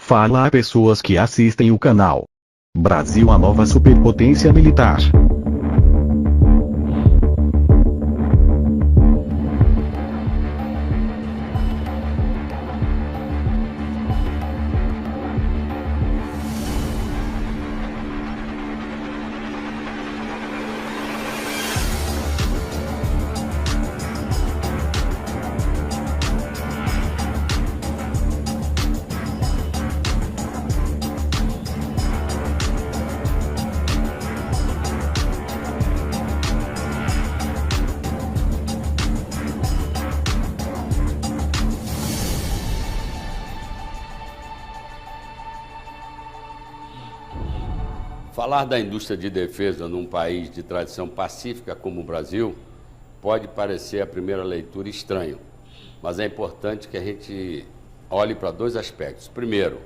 Fala a pessoas que assistem o canal. Brasil, a nova superpotência militar. Falar da indústria de defesa num país de tradição pacífica como o Brasil pode parecer à primeira leitura estranho, mas é importante que a gente olhe para dois aspectos. Primeiro,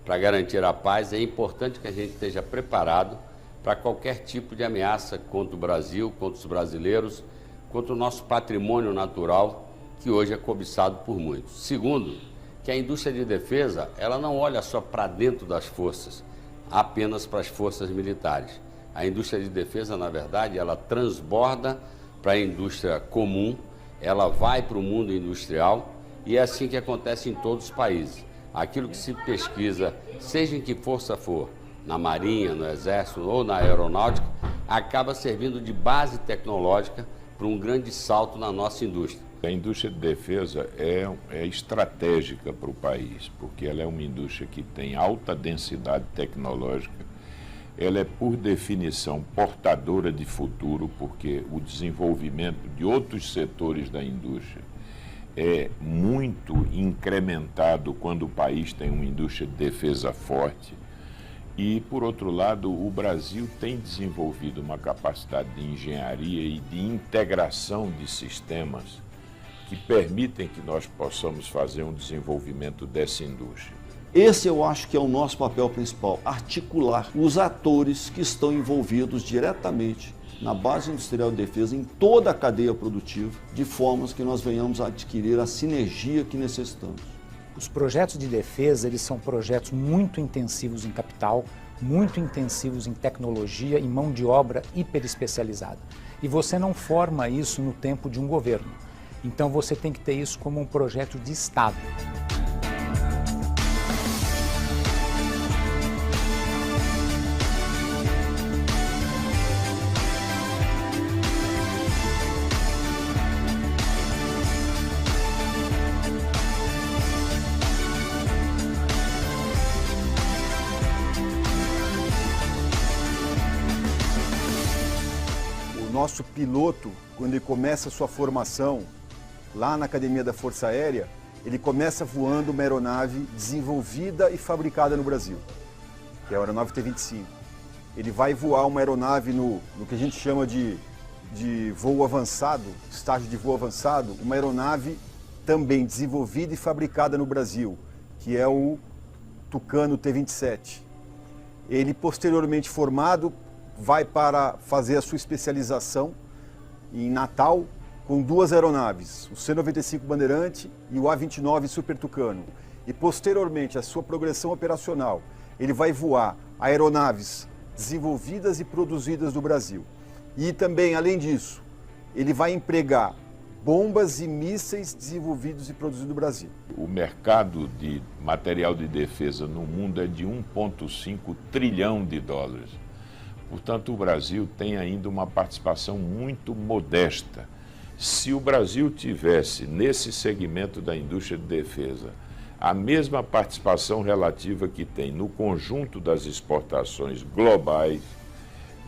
para garantir a paz, é importante que a gente esteja preparado para qualquer tipo de ameaça contra o Brasil, contra os brasileiros, contra o nosso patrimônio natural, que hoje é cobiçado por muitos. Segundo, que a indústria de defesa, ela não olha só para dentro das forças, apenas para as forças militares. A indústria de defesa, na verdade, ela transborda para a indústria comum, ela vai para o mundo industrial e é assim que acontece em todos os países. Aquilo que se pesquisa, seja em que força for, na Marinha, no Exército ou na Aeronáutica, acaba servindo de base tecnológica para um grande salto na nossa indústria. A indústria de defesa é estratégica para o país, porque ela é uma indústria que tem alta densidade tecnológica, ela é, por definição, portadora de futuro, porque o desenvolvimento de outros setores da indústria é muito incrementado quando o país tem uma indústria de defesa forte. E, por outro lado, o Brasil tem desenvolvido uma capacidade de engenharia e de integração de sistemas que permitem que nós possamos fazer um desenvolvimento dessa indústria. Esse eu acho que é o nosso papel principal, articular os atores que estão envolvidos diretamente na base industrial de defesa, em toda a cadeia produtiva, de formas que nós venhamos a adquirir a sinergia que necessitamos. Os projetos de defesa, eles são projetos muito intensivos em capital, muito intensivos em tecnologia e mão de obra hiperespecializada. E você não forma isso no tempo de um governo. Então você tem que ter isso como um projeto de Estado. O nosso piloto, quando ele começa a sua formação lá na Academia da Força Aérea, ele começa voando uma aeronave desenvolvida e fabricada no Brasil, que é a aeronave T-25. Ele vai voar uma aeronave no que a gente chama de voo avançado, estágio de voo avançado, uma aeronave também desenvolvida e fabricada no Brasil, que é o Tucano T-27. Ele, posteriormente formado, vai para fazer a sua especialização em Natal, com duas aeronaves, o C-95 Bandeirante e o A-29 Super Tucano. E posteriormente, a sua progressão operacional, ele vai voar aeronaves desenvolvidas e produzidas no Brasil. E também, além disso, ele vai empregar bombas e mísseis desenvolvidos e produzidos no Brasil. O mercado de material de defesa no mundo é de 1,5 trilhão de dólares. Portanto, o Brasil tem ainda uma participação muito modesta. Se o Brasil tivesse, nesse segmento da indústria de defesa, a mesma participação relativa que tem no conjunto das exportações globais,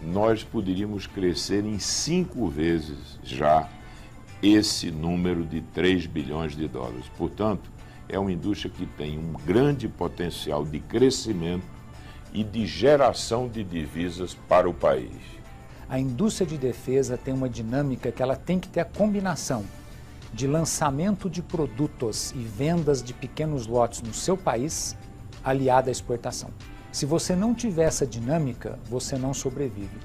nós poderíamos crescer em 5 vezes já esse número de 3 bilhões de dólares. Portanto, é uma indústria que tem um grande potencial de crescimento e de geração de divisas para o país. A indústria de defesa tem uma dinâmica que ela tem que ter a combinação de lançamento de produtos e vendas de pequenos lotes no seu país, aliada à exportação. Se você não tiver essa dinâmica, você não sobrevive.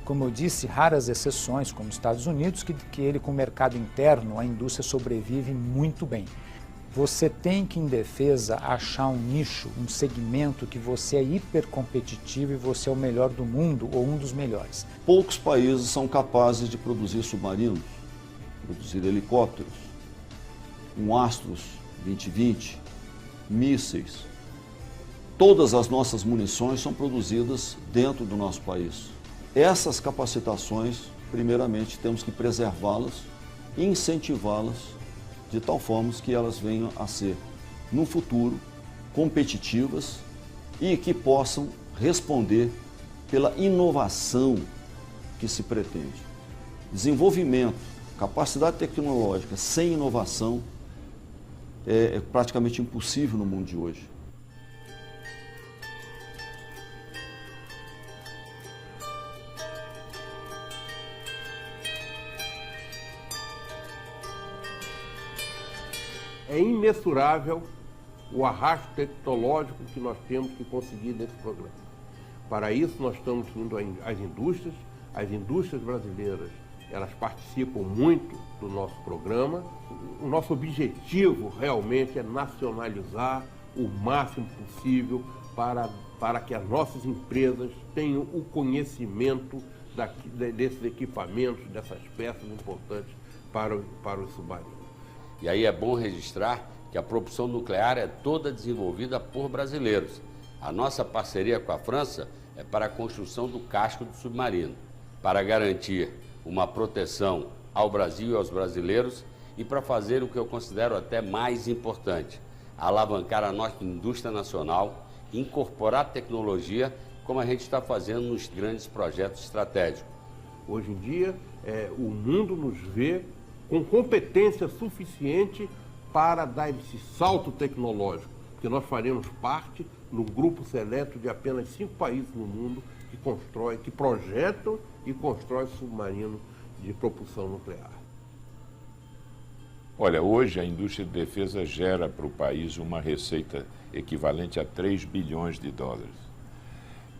Como eu disse, raras exceções, como os Estados Unidos, que ele com o mercado interno, a indústria sobrevive muito bem. Você tem que, em defesa, achar um nicho, um segmento que você é hipercompetitivo e você é o melhor do mundo ou um dos melhores. Poucos países são capazes de produzir submarinos, produzir helicópteros, um Astros 2020, mísseis. Todas as nossas munições são produzidas dentro do nosso país. Essas capacitações, primeiramente, temos que preservá-las e incentivá-las de tal forma que elas venham a ser, no futuro, competitivas e que possam responder pela inovação que se pretende. Desenvolvimento, capacidade tecnológica sem inovação é praticamente impossível no mundo de hoje. É imensurável o arrasto tecnológico que nós temos que conseguir nesse programa. Para isso, nós estamos indo às indústrias. As indústrias brasileiras, elas participam muito do nosso programa. O nosso objetivo realmente é nacionalizar o máximo possível para que as nossas empresas tenham o conhecimento desses equipamentos, dessas peças importantes para os submarinos. E aí é bom registrar que a propulsão nuclear é toda desenvolvida por brasileiros. A nossa parceria com a França é para a construção do casco do submarino, para garantir uma proteção ao Brasil e aos brasileiros e para fazer o que eu considero até mais importante, alavancar a nossa indústria nacional, incorporar tecnologia como a gente está fazendo nos grandes projetos estratégicos. Hoje em dia, o mundo nos vê com competência suficiente para dar esse salto tecnológico, porque nós faremos parte no grupo seleto de apenas 5 países no mundo que projetam e constroem submarino de propulsão nuclear. Olha, hoje a indústria de defesa gera para o país uma receita equivalente a 3 bilhões de dólares.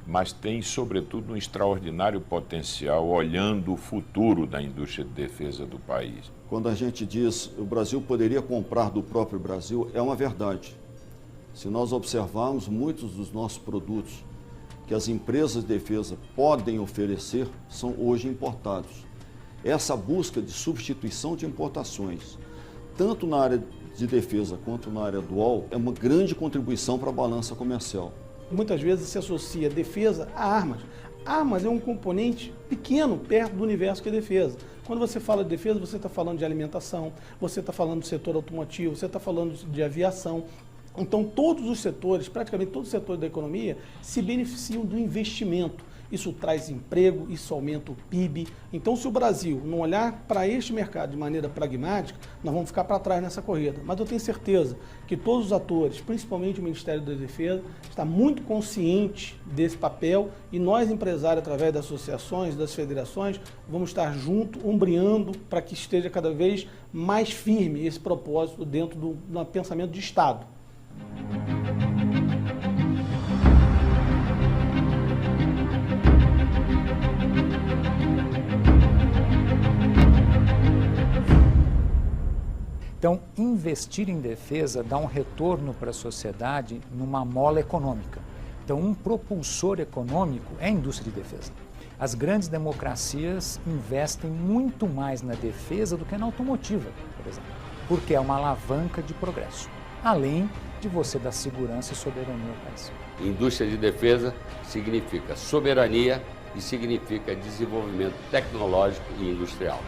Mas tem, sobretudo, um extraordinário potencial olhando o futuro da indústria de defesa do país. Quando a gente diz que o Brasil poderia comprar do próprio Brasil, é uma verdade. Se nós observarmos muitos dos nossos produtos que as empresas de defesa podem oferecer, são hoje importados. Essa busca de substituição de importações, tanto na área de defesa quanto na área dual, é uma grande contribuição para a balança comercial. Muitas vezes se associa defesa a armas. Armas é um componente pequeno perto do universo que é defesa. Quando você fala de defesa, você está falando de alimentação, você está falando do setor automotivo, você está falando de aviação. Então, todos os setores, praticamente todos os setores da economia, se beneficiam do investimento. Isso traz emprego, isso aumenta o PIB. Então, se o Brasil não olhar para este mercado de maneira pragmática, nós vamos ficar para trás nessa corrida. Mas eu tenho certeza que todos os atores, principalmente o Ministério da Defesa, está muito consciente desse papel e nós, empresários, através das associações, das federações, vamos estar juntos, ombreando para que esteja cada vez mais firme esse propósito dentro do pensamento de Estado. Então, investir em defesa dá um retorno para a sociedade numa mola econômica. Então, um propulsor econômico é a indústria de defesa. As grandes democracias investem muito mais na defesa do que na automotiva, por exemplo, porque é uma alavanca de progresso, além de você dar segurança e soberania ao país. Indústria de defesa significa soberania e significa desenvolvimento tecnológico e industrial.